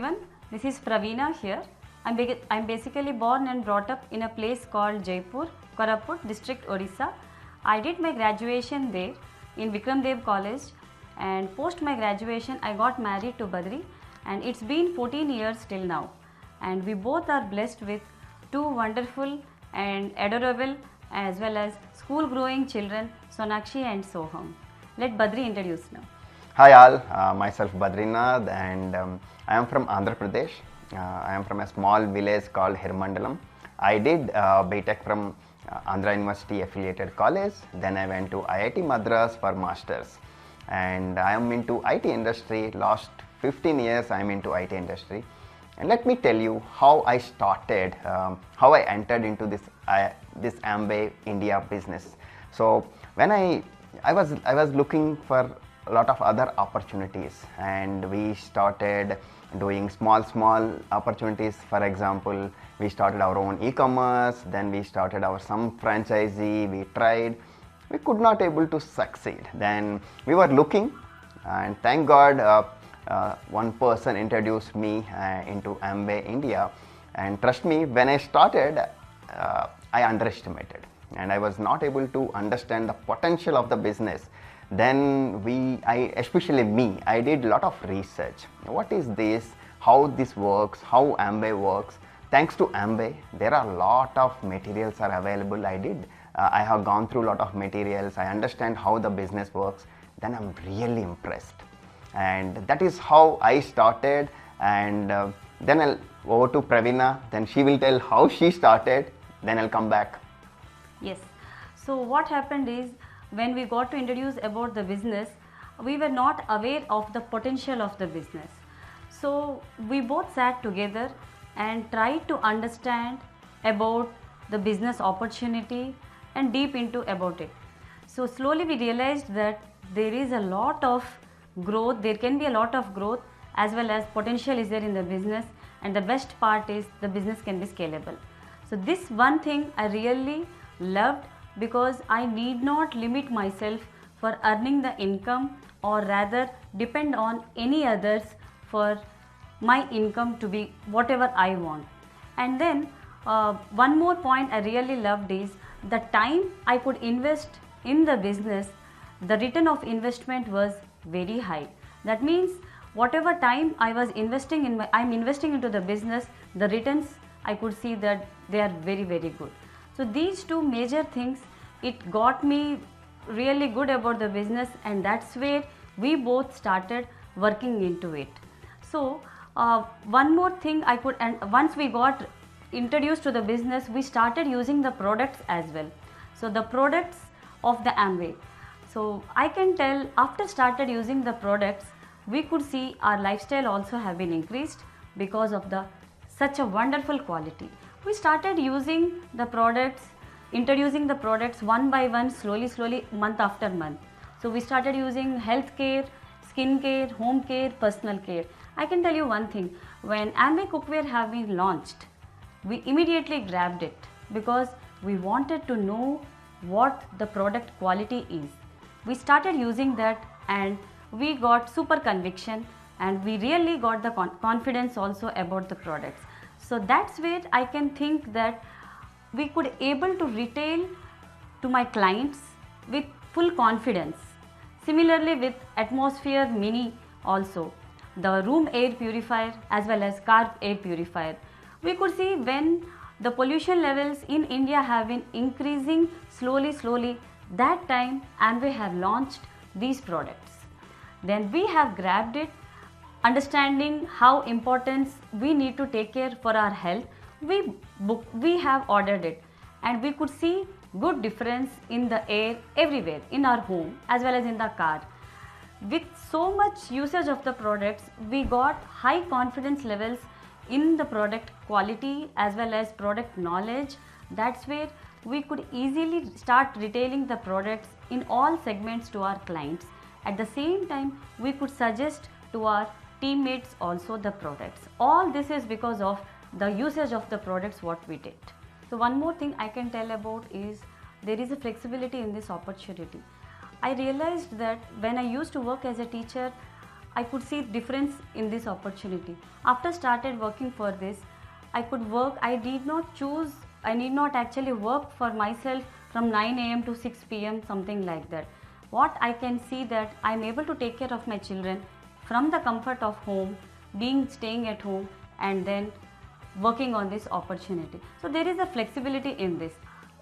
everyone, this is Praveena here. I'm basically born and brought up in a place called Jaipur, Koraput district, Odisha. I did my graduation there in Vikram Dev College, and post my graduation I got married to Badri, and it's been 14 years till now, and we both are blessed with two wonderful and adorable as well as school growing children, Sonakshi and Soham. Let Badri introduce now. Hi all, myself Badarinath, and I am from Andhra Pradesh. I am from a small village called Hirmandalam. I did BTech from Andhra University affiliated college. Then I went to IIT Madras for masters, and I am into IT industry. Last 15 years I am into IT industry, and let me tell you how I started, how I entered into this AMWAY India business. So when I was looking for a lot of other opportunities, and we started doing small opportunities. For example, we started our own e-commerce, then we started our some franchisee. We tried, we could not able to succeed. Then we were looking, and thank God one person introduced me into AMWAY India, and trust me, when I started I underestimated, and I was not able to understand the potential of the business. Then especially me, I did a lot of research. What is this? How this works? How AMWAY works? Thanks to AMWAY, there are a lot of materials are available. I have gone through a lot of materials. I understand how the business works. Then I'm really impressed, and that is how I started. And then I'll over to Praveena. Then she will tell how she started. Then I'll come back. Yes. So what happened is, when we got to introduce about the business, we were not aware of the potential of the business. So we both sat together and tried to understand about the business opportunity and deep into about it. So slowly we realized that there is a lot of growth, there can be a lot of growth as well as potential is there in the business, and the best part is the business can be scalable. So this one thing I really loved, because I need not limit myself for earning the income, or rather depend on any others for my income to be whatever I want. And then one more point I really loved is the time I could invest in the business, the return of investment was very high. That means whatever time I was investing in I'm investing into the business, the returns I could see that they are very, very good. So these two major things, it got me really good about the business, and that's where we both started working into it. So one more thing and once we got introduced to the business, we started using the products as well. So the products of the AMWAY. So I can tell, after started using the products, we could see our lifestyle also have been increased because of such a wonderful quality. We started using the products, introducing the products one by one, slowly, month after month. So we started using healthcare, skincare, home care, personal care. I can tell you one thing, when AMWAY cookware have been launched, we immediately grabbed it because we wanted to know what the product quality is. We started using that, and we got super conviction, and we really got the confidence also about the products. So that's where I can think that we could able to retail to my clients with full confidence. Similarly with Atmosphere Mini also, the room air purifier as well as car air purifier. We could see when the pollution levels in India have been increasing slowly, that time AMWAY have launched these products. Then we have grabbed it, understanding how important we need to take care for our health. We have ordered it, and we could see good difference in the air everywhere, in our home as well as in the car. With so much usage of the products, we got high confidence levels in the product quality as well as product knowledge. That's where we could easily start retailing the products in all segments to our clients. At the same time, we could suggest to our teammates also the products. All this is because of the usage of the products what we did. So one more thing I can tell about is there is a flexibility in this opportunity. I realized that when I used to work as a teacher, I could see difference in this opportunity. After started working for this, I could work. I did not choose. I need not actually work for myself from 9 a.m. to 6 p.m. something like that. What I can see that I am able to take care of my children from the comfort of home, staying at home, and then working on this opportunity. So there is a flexibility in this.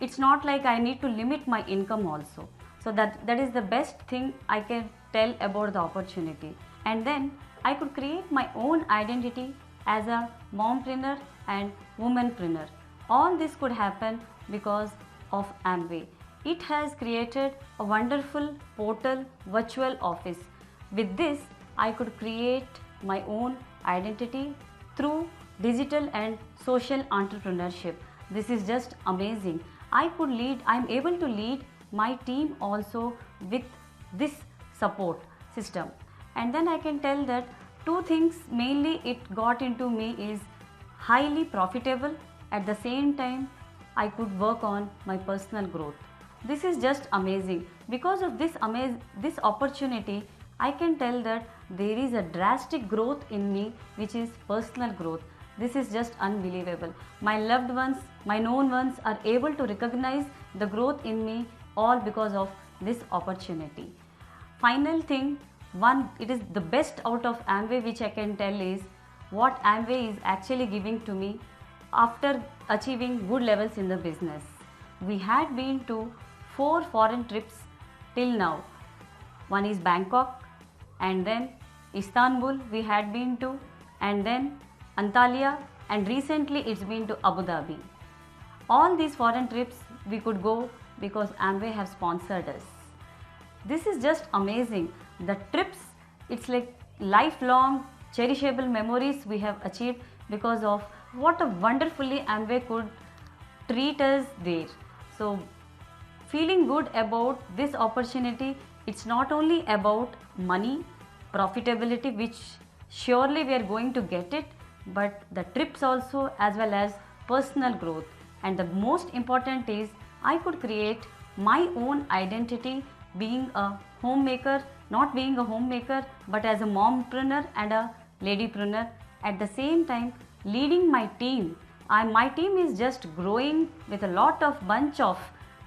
It's not like I need to limit my income also. So that is the best thing I can tell about the opportunity. And then I could create my own identity as a mompreneur and womanpreneur. All this could happen because of AMWAY. It has created a wonderful portal virtual office. With this, I could create my own identity through digital and social entrepreneurship. This is just amazing. I am able to lead my team also with this support system. And then I can tell that two things mainly it got into me is highly profitable. At the same time, I could work on my personal growth. This is just amazing. Because of this opportunity, I can tell that there is a drastic growth in me, which is personal growth. This is just unbelievable. My loved ones, my known ones are able to recognize the growth in me, all because of this opportunity. Final thing, it is the best out of AMWAY which I can tell is what AMWAY is actually giving to me after achieving good levels in the business. We had been to 4 foreign trips till now. One is Bangkok, and then Istanbul we had been to, and then Antalya, and recently it's been to Abu Dhabi. All these foreign trips we could go because AMWAY have sponsored us. This is just amazing. The trips, it's like lifelong cherishable memories we have achieved because of what a wonderfully AMWAY could treat us there. So feeling good about this opportunity, it's not only about money, profitability, which surely we are going to get it, but the trips also, as well as personal growth. And the most important is I could create my own identity being a homemaker, not being a homemaker, but as a mompreneur and a ladypreneur. At the same time, leading my team. My team is just growing with a lot of bunch of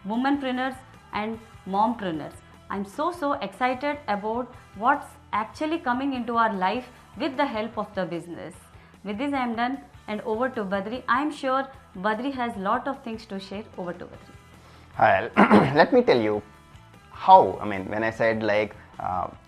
womanpreneurs and mompreneurs. I'm so excited about what's actually coming into our life with the help of the business. With this I am done, and over to Badri. I am sure Badri has lot of things to share. Over to Badri. Let me tell you how, when I said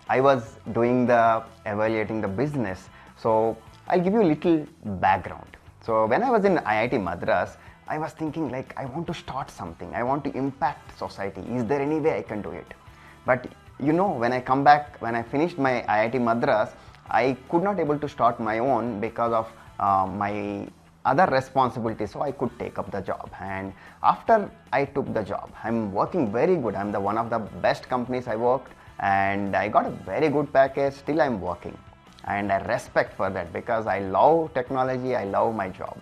I was doing evaluating the business, so I'll give you a little background. So when I was in IIT Madras, I was thinking I want to start something, I want to impact society, is there any way I can do it? But when I come back, when I finished my IIT Madras, I could not able to start my own because of my other responsibilities, so I could take up the job. And after I took the job, I'm working very good. I'm one of the best companies I worked, and I got a very good package. Still I'm working, and I respect for that because I love technology, I love my job.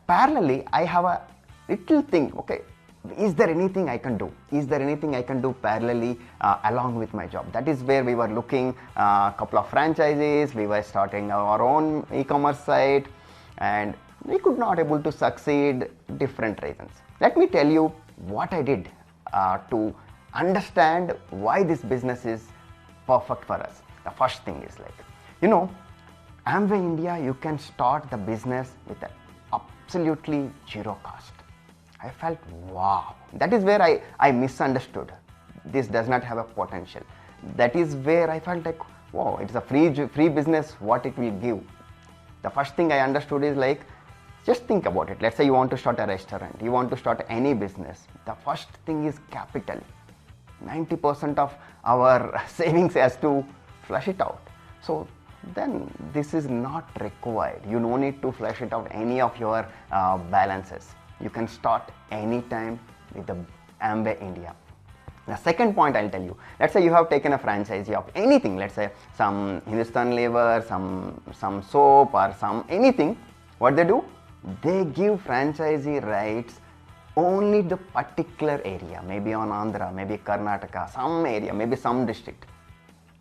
Parallelly, I have a little thing, okay, is there anything I can do? Is there anything I can do parallelly along with my job? That is where we were looking a couple of franchises, we were starting our own e-commerce site, and we could not able to succeed, different reasons. Let me tell you what I did to understand why this business is perfect for us. The first thing is AMWAY India, you can start the business with absolutely zero cost. I felt wow, that is where I misunderstood. This does not have a potential. That is where I felt wow, it's a free business, what it will give. The first thing I understood is just think about it. Let's say you want to start a restaurant, you want to start any business. The first thing is capital. 90% of our savings has to flush it out. So then this is not required. You don't need to flush it out any of your balances. You can start anytime with the AMWAY India. The second point I'll tell you, let's say you have taken a franchisee of anything, let's say some Hindustan Lever, some soap or some anything. What they do? They give franchisee rights only the particular area, maybe on Andhra, maybe Karnataka, some area, maybe some district.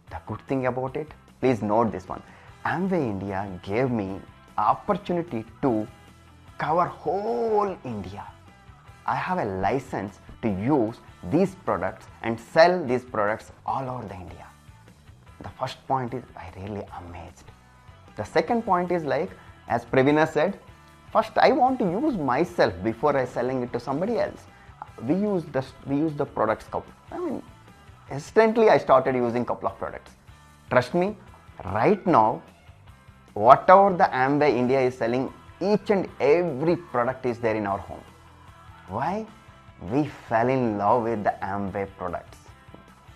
The good thing about it, Please note this one. Amway India gave me opportunity to cover whole India. I have a license to use these products and sell these products all over the India. The first point is I really amazed. The second point is like, as Praveena said, first I want to use myself before I selling it to somebody else. We use the products couple. I mean, instantly I started using couple of products. Trust me, right now, whatever the Amway India is selling, each and every product is there in our home. Why? We fell in love with the Amway products.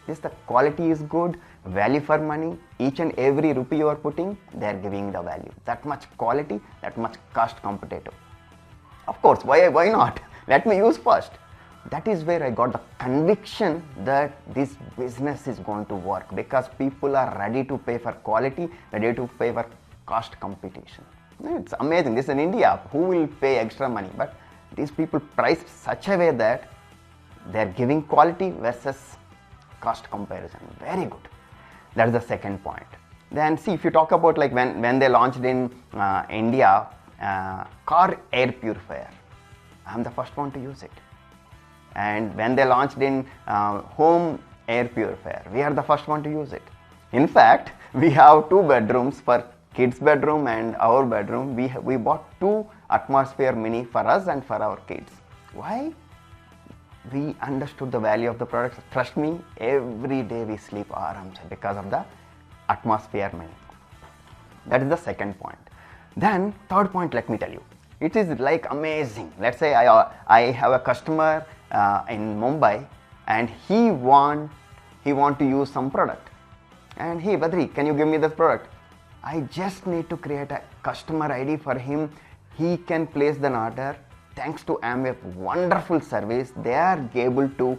This, the quality is good, value for money, each and every rupee you are putting, they are giving the value. That much quality, that much cost competitive. Of course, why not? Let me use first. That is where I got the conviction that this business is going to work, because people are ready to pay for quality, ready to pay for cost competition. It's amazing. This is in India. Who will pay extra money? But these people price such a way that they are giving quality versus cost comparison. Very good. That's the second point. Then see, if you talk about like when they launched in India, car air purifier, I'm the first one to use it. And when they launched in home air purifier, we are the first one to use it. In fact, we have 2 bedrooms for kids bedroom and our bedroom. We bought 2 atmosphere mini for us and for our kids. Why? We understood the value of the products. Trust me, every day we sleep aramse because of the atmosphere mini. That is the second point. Then third point, let me tell you, it is like amazing. Let's say I have a customer in Mumbai and he want to use some product, and hey Badri, can you give me this product? I just need to create a customer ID for him. He can place the order. Thanks to Amway wonderful service, they are able to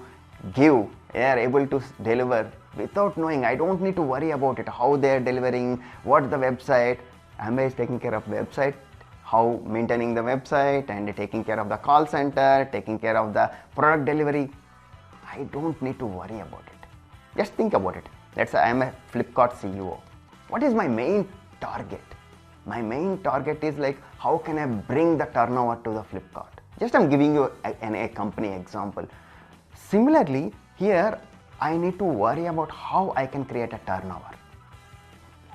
give, they are able to deliver without knowing. I don't need to worry about it, how they are delivering, what the website. Amway is taking care of website, how maintaining the website, and taking care of the call center, taking care of the product delivery. I don't need to worry about it. Just think about it. Let's say I am a Flipkart CEO. What is my main target? My main target is like, how can I bring the turnover to the Flipkart? Just I'm giving you a company example. Similarly, here I need to worry about how I can create a turnover.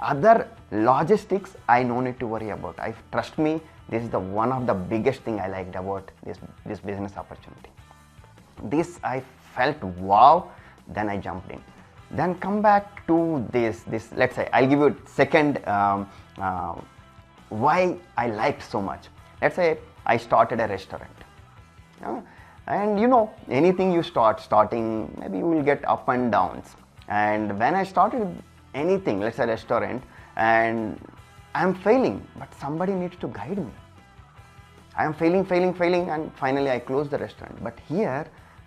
Other logistics, I no need to worry about. Trust me, this is the one of the biggest thing I liked about this business opportunity. This I felt wow, then I jumped in. Then come back to this, let's say, I'll give you second why I liked so much. Let's say I started a restaurant. And you know, anything you starting, maybe you will get up and downs. And when I started anything, let's say restaurant, and I'm failing, but somebody needs to guide me. I am failing, and finally I close the restaurant. But here,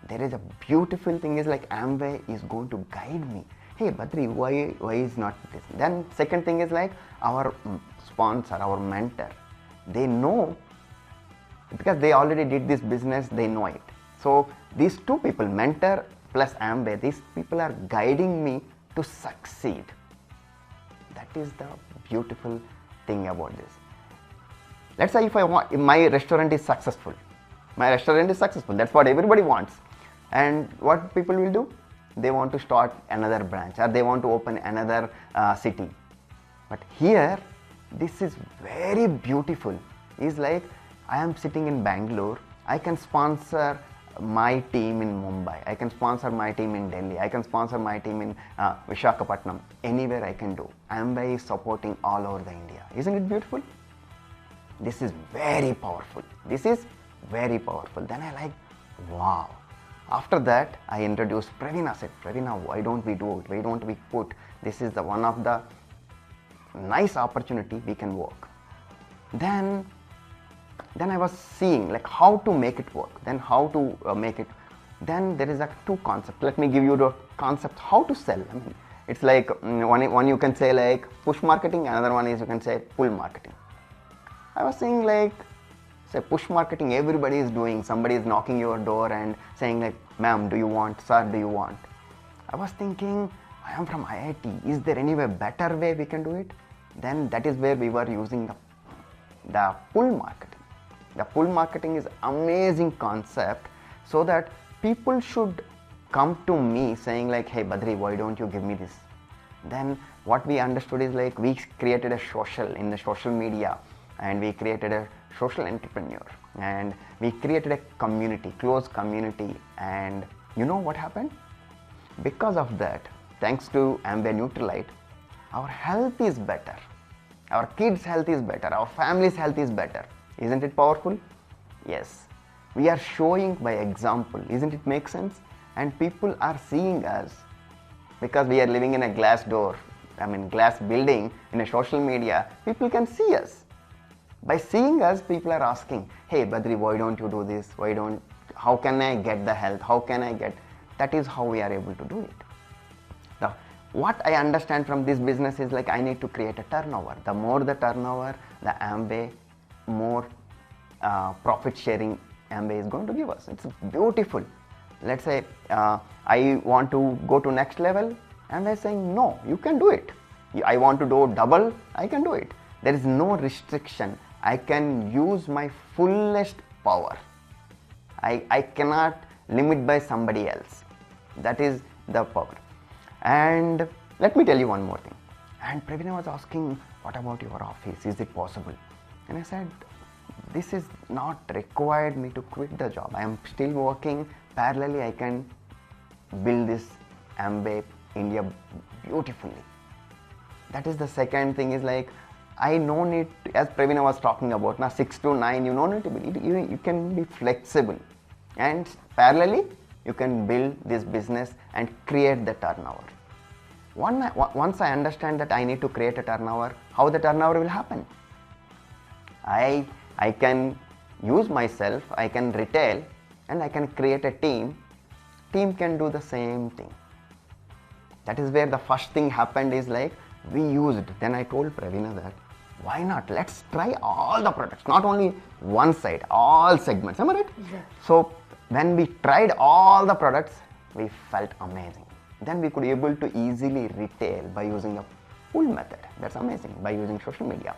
there is a beautiful thing is like Amway is going to guide me. Hey Badri, why is not this? Then second thing is like our sponsor, our mentor. They know, because they already did this business, they know it. So these 2 people, mentor plus Amway, these people are guiding me to succeed. That is the beautiful thing about this. Let's say if my restaurant is successful. My restaurant is successful. That's what everybody wants. And what people will do? They want to start another branch, or they want to open another city. But here, this is very beautiful. It's like I am sitting in Bengaluru. I can sponsor my team in Mumbai. I can sponsor my team in Delhi. I can sponsor my team in Visakhapatnam. Anywhere I can do. Amway is supporting all over the India. Isn't it beautiful? This is very powerful. This is very powerful. Then I like, wow. After that, I introduced Praveena. Said, Praveena, why don't we do it? Why don't we put, this is the one of the nice opportunity we can work. Then I was seeing like how to make it work. Then how to make it. Then there is a 2 concepts. Let me give you the concept how to sell. I mean, it's like one you can say like push marketing. Another one is you can say pull marketing. I was saying like, say push marketing, everybody is doing. Somebody is knocking your door and saying like, ma'am, do you want? Sir, do you want? I was thinking, I am from IIT, is there any way better way we can do it? Then that is where we were using the pull marketing. The pull marketing is amazing concept, so that people should come to me saying like, hey Badri, why don't you give me this? Then what we understood is like, we created a social media, and we created a social entrepreneur, and we created a community, close community. And you know what happened? Because of that, thanks to AMWAY Neutralite, our health is better, our kids' health is better, our family's health is better. Isn't it powerful? Yes. We are showing by example. Isn't it make sense? And people are seeing us, because we are living in a glass building in a social media. People can see us. By seeing us, people are asking, hey Badri, why don't you do this? How can I get the health? How can I get? That is how we are able to do it. Now, what I understand from this business is like, I need to create a turnover. The more the turnover, the AMWAY, more profit sharing AMWAY is going to give us. It's beautiful. Let's say I want to go to next level, AMWAY is saying, no, you can do it. I want to do double, I can do it. There is no restriction. I can use my fullest power. I cannot limit by somebody else. That is the power. And let me tell you one more thing. And Praveena was asking, what about your office? Is it possible? And I said, this is not required me to quit the job. I am still working. Parallelly, I can build this AMWAY India beautifully. That is the second thing, is like, I no need, as Praveena was talking about, now 6 to 9, you don't need to be, you can be flexible. And parallelly, you can build this business and create the turnover. Once I understand that I need to create a turnover, how the turnover will happen? I can use myself, I can retail, and I can create a team. Team can do the same thing. That is where the first thing happened, is like, we used, then I told Praveena that, why not? Let's try all the products, not only one side, all segments. Am I right? Yeah. So when we tried all the products, we felt amazing. Then we could be able to easily retail by using a pull method. That's amazing, by using social media.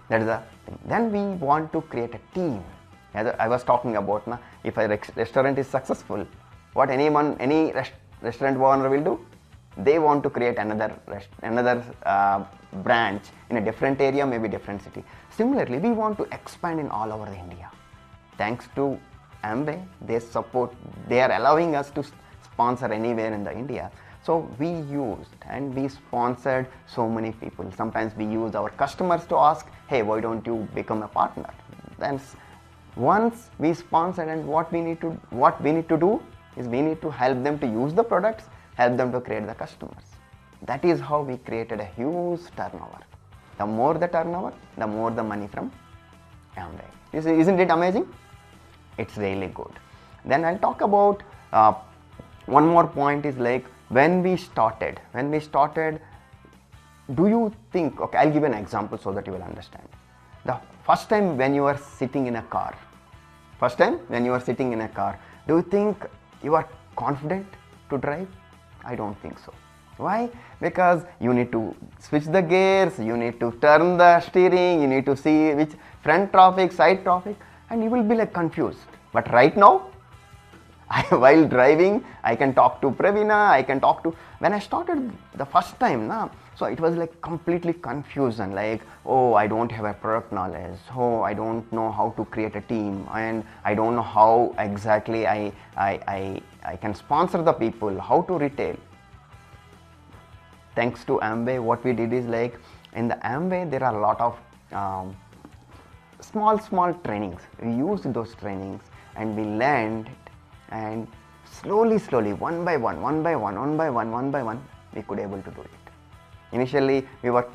That is the thing. Then we want to create a team. As I was talking about, if a restaurant is successful, what any restaurant owner will do? They want to create another branch in a different area, maybe different city. Similarly, we want to expand in all over India. Thanks to AMWAY, they are allowing us to sponsor anywhere in the India. So we used and we sponsored so many people. Sometimes we use our customers to ask, hey, why don't you become a partner? Then once we sponsored, and what we need to do is we need to help them to use the products, help them to create the customers. That is how we created a huge turnover. The more the turnover, the more the money from AMWAY. Isn't it amazing? It's really good. Then I'll talk about one more point, is like, when we started, do you think, okay, I'll give an example so that you will understand. The first time when you are sitting in a car, do you think you are confident to drive? I don't think so. Why? Because you need to switch the gears, you need to turn the steering, you need to see which front traffic, side traffic, and you will be like confused. But right now, while driving, I can talk to Praveena, when I started the first time, so it was like completely confusion, like, oh, I don't have a product knowledge, oh, I don't know how to create a team, and I don't know how exactly I can sponsor the people, how to retail. Thanks to AMWAY, what we did is like, in the AMWAY, there are a lot of small trainings. We used those trainings and we learned it, and slowly, one by one, we could able to do it. Initially, we were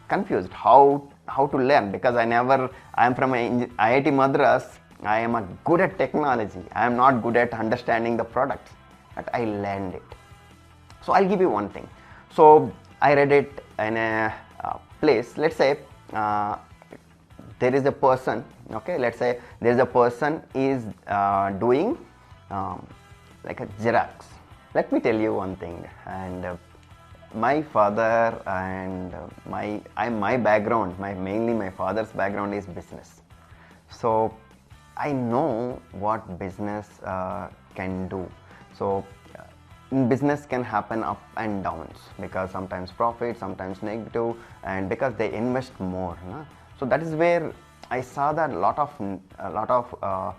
confused how to learn, because I am from IIT Madras. I am good at technology. I am not good at understanding the products, but I learned it. So I'll give you one thing. So I read it in a place. Let's say there is a person. Okay, let's say there is a person is doing like a Xerox. Let me tell you one thing, and my father and my background, mainly my father's background is business. So I know what business can do. So in business can happen up and downs, because sometimes profit, sometimes negative, and because they invest more. No? So that is where I saw that a lot of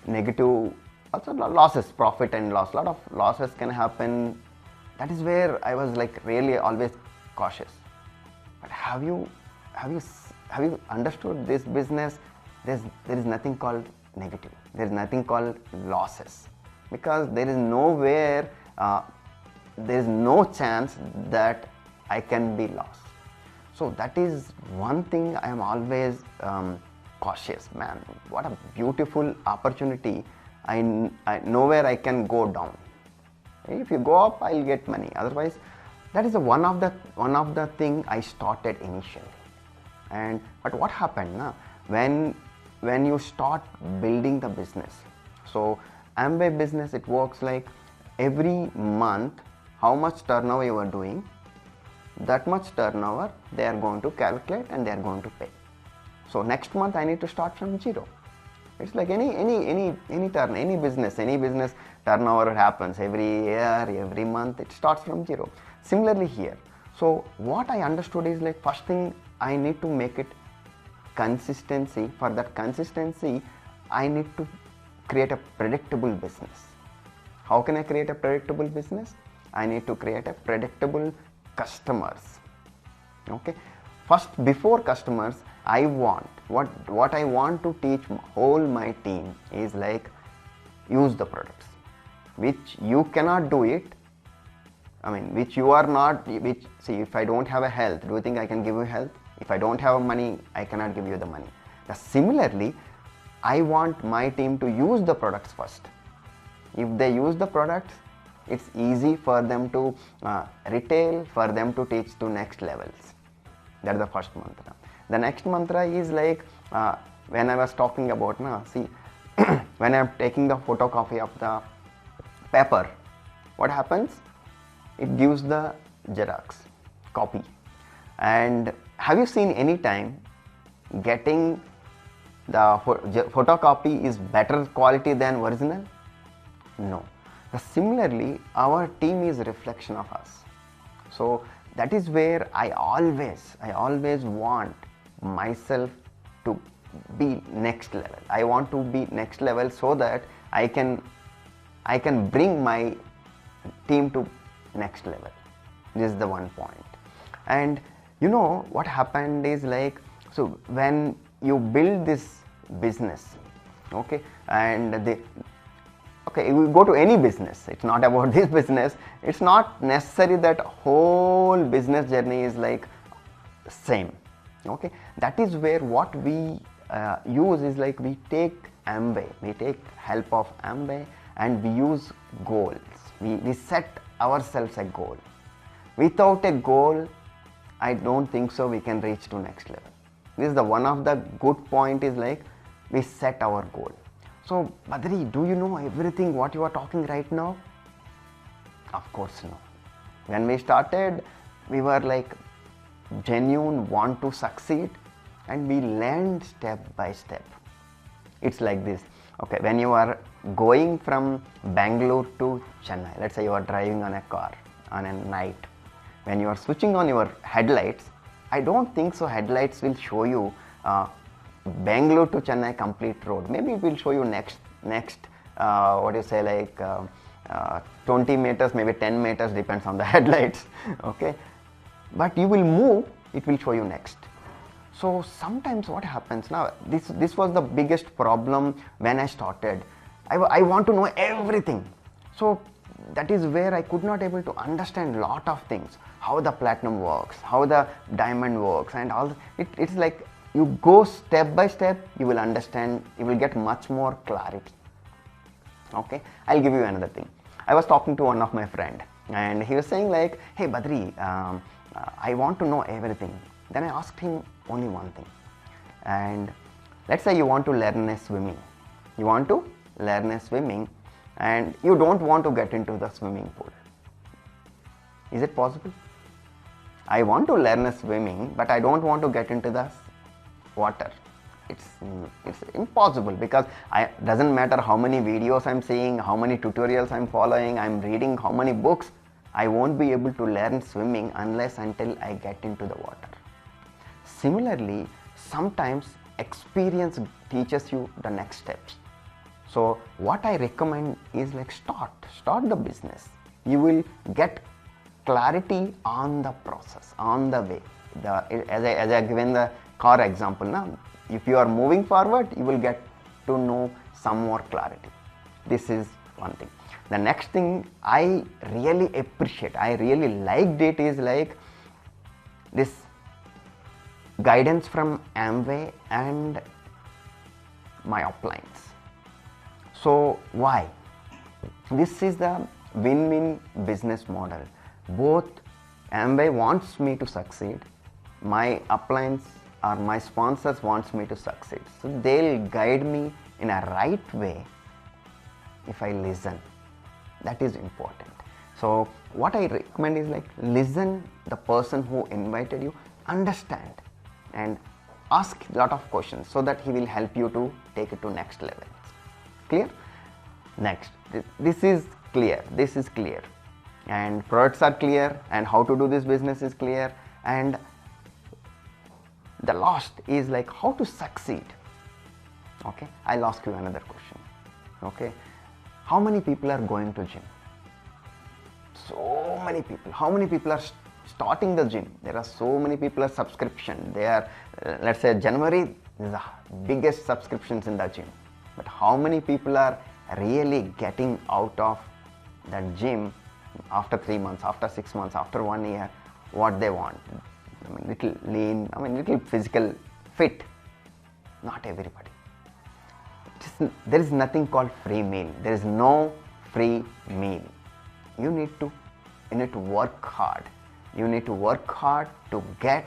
negative, also losses, profit and loss. A lot of losses can happen. That is where I was like really always cautious. But have you understood this business? There is nothing called negative. There is nothing called losses, because there is nowhere, there is no chance that I can be lost. So that is one thing I am always cautious. Man, what a beautiful opportunity! I nowhere I can go down. If you go up, I'll get money. Otherwise, that is one of the thing I started initially. But what happened now when you start building the business? So AMWAY business, it works like every month how much turnover you are doing, that much turnover they are going to calculate and they are going to pay. So next month I need to start from zero. It's like any business turnover happens every year, every month, it starts from zero. Similarly here. So what I understood is like, first thing I need to make it consistency. For that consistency, I need to create a predictable business. How can I create a predictable business? I need to create a predictable customers. Okay. First, before customers, I want what I want to teach whole my team is like, use the products, which you cannot do it. I mean, which you are not. See, if I don't have a health, do you think I can give you health? If I don't have money, I cannot give you the money. Similarly, I want my team to use the products first. If they use the products, it's easy for them to retail, for them to teach to next levels. That's the first mantra. The next mantra is like, when I was talking about, see, when I'm taking the photocopy of the paper, what happens? It gives the Xerox copy. And have you seen any time getting the photocopy is better quality than original? No. Similarly, our team is a reflection of us. So that is where I always want myself to be next level. I want to be next level so that I can bring my team to next level. This is the one point. And you know what happened is like, so when you build this business, okay, and you go to any business, it's not about this business, it's not necessary that whole business journey is like same. Okay, that is where what we use is like, we take AMWAY, we take help of AMWAY, and we use goals. We set ourselves a goal. Without a goal, I don't think so we can reach to next level. This is the one of the good point is like, we set our goal. So Badri, do you know everything what you are talking right now? Of course no. When we started, we were like genuine want to succeed, and we learned step by step. It's like this. Okay, when you are going from Bengaluru to Chennai, let's say you are driving on a car on a night, when you are switching on your headlights, I don't think so headlights will show you Bengaluru to Chennai complete road. Maybe it will show you next 20 meters, maybe 10 meters, depends on the headlights. Okay, but you will move, it will show you next. So sometimes what happens now, this was the biggest problem when I started. I want to know everything. So that is where I could not able to understand lot of things, how the platinum works, how the diamond works, and all. It's like, you go step by step, you will understand, you will get much more clarity. Okay, I'll give you another thing. I was talking to one of my friend, and he was saying like, hey Badri, I want to know everything. Then I asked him only one thing. And let's say you want to learn a swimming. You want to learn a swimming and you don't want to get into the swimming pool. Is it possible? I want to learn swimming, but I don't want to get into the water. It's impossible, because doesn't matter how many videos I'm seeing, how many tutorials I'm following, I'm reading how many books, I won't be able to learn swimming unless until I get into the water. Similarly, sometimes experience teaches you the next steps. So what I recommend is like start the business. You will get clarity on the process, on the way. As I given the car example now, if you are moving forward, you will get to know some more clarity. This is one thing. The next thing I really appreciate, I really liked it, is like this guidance from AMWAY and my uplines. So why? This is the win-win business model. Both AMWAY wants me to succeed, my uplines or my sponsors wants me to succeed. So they'll guide me in a right way if I listen. That is important. So what I recommend is like listen the person who invited you, understand and ask a lot of questions so that he will help you to take it to next level. Clear? Next, this is clear, this is clear, and products are clear, and how to do this business is clear, and the last is like how to succeed. Okay, I'll ask you another question. Okay, how many people are going to gym? So many people. How many people are starting the gym? There are so many people are subscription. They are, let's say January is the biggest subscriptions in the gym. But how many people are really getting out of the gym after 3 months, after 6 months, after 1 year, what they want? I mean, little lean, little physical fit. Not everybody. There is nothing called free meal. There is no free meal. You need to work hard. You need to work hard to get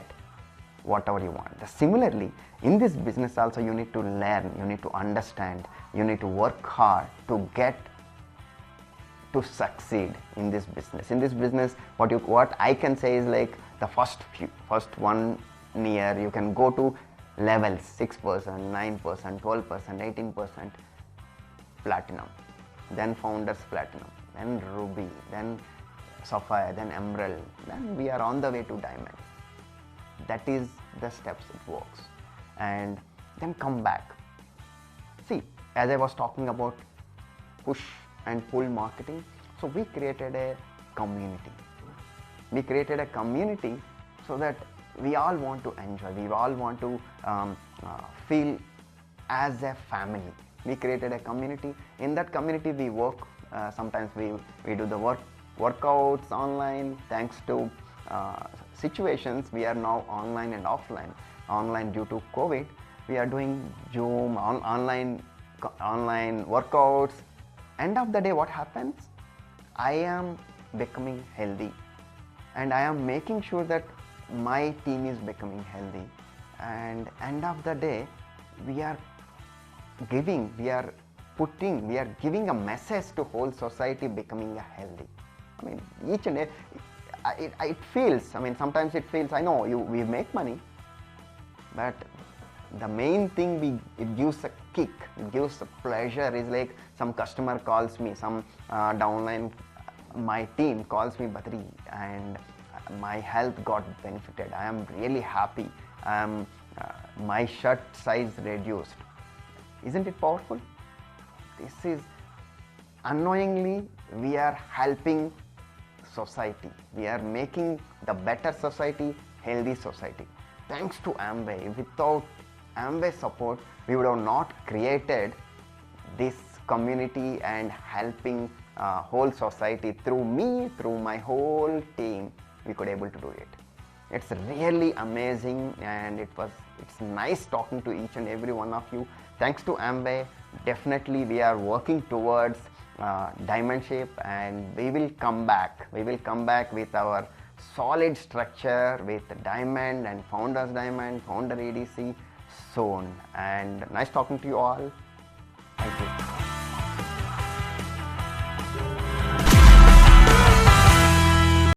whatever you want. Similarly, in this business also you need to learn, you need to understand, you need to work hard to get to succeed in this business. In this business, what I can say is like the first 1 year you can go to levels 6%, 9%, 12%, 18% platinum, then founders platinum, then ruby, then sapphire, then emerald, then we are on the way to diamond. That is the steps it works. And then come back. See, as I was talking about push and pull marketing, so we created a community. We created a community so that we all want to enjoy, we all want to feel as a family. We created a community. In that community we work, sometimes we do the workouts online. Thanks to situations, we are now online and offline. Online due to COVID, we are doing Zoom, online workouts. End of the day, what happens? I am becoming healthy, and I am making sure that my team is becoming healthy. And end of the day, we are giving a message to whole society becoming becoming healthy. Each and every, it feels, sometimes it feels, I know we make money, but the main thing it gives a kick, it gives a pleasure is like some customer calls me, some downline, my team calls me, Badri, and my health got benefited. I am really happy. My shirt size reduced. Isn't it powerful? This is, unknowingly, we are helping society. We are making the better society, healthy society. Thanks to AMWAY. Without AMWAY support, we would have not created this community and helping whole society. Through me, through my whole team, we could able to do it. It's really amazing, and it's nice talking to each and every one of you. Thanks to AMWAY, definitely we are working towards diamond shape, and we will come back. We will come back with our solid structure with diamond and founders diamond, founder EDC soon. And nice talking to you all.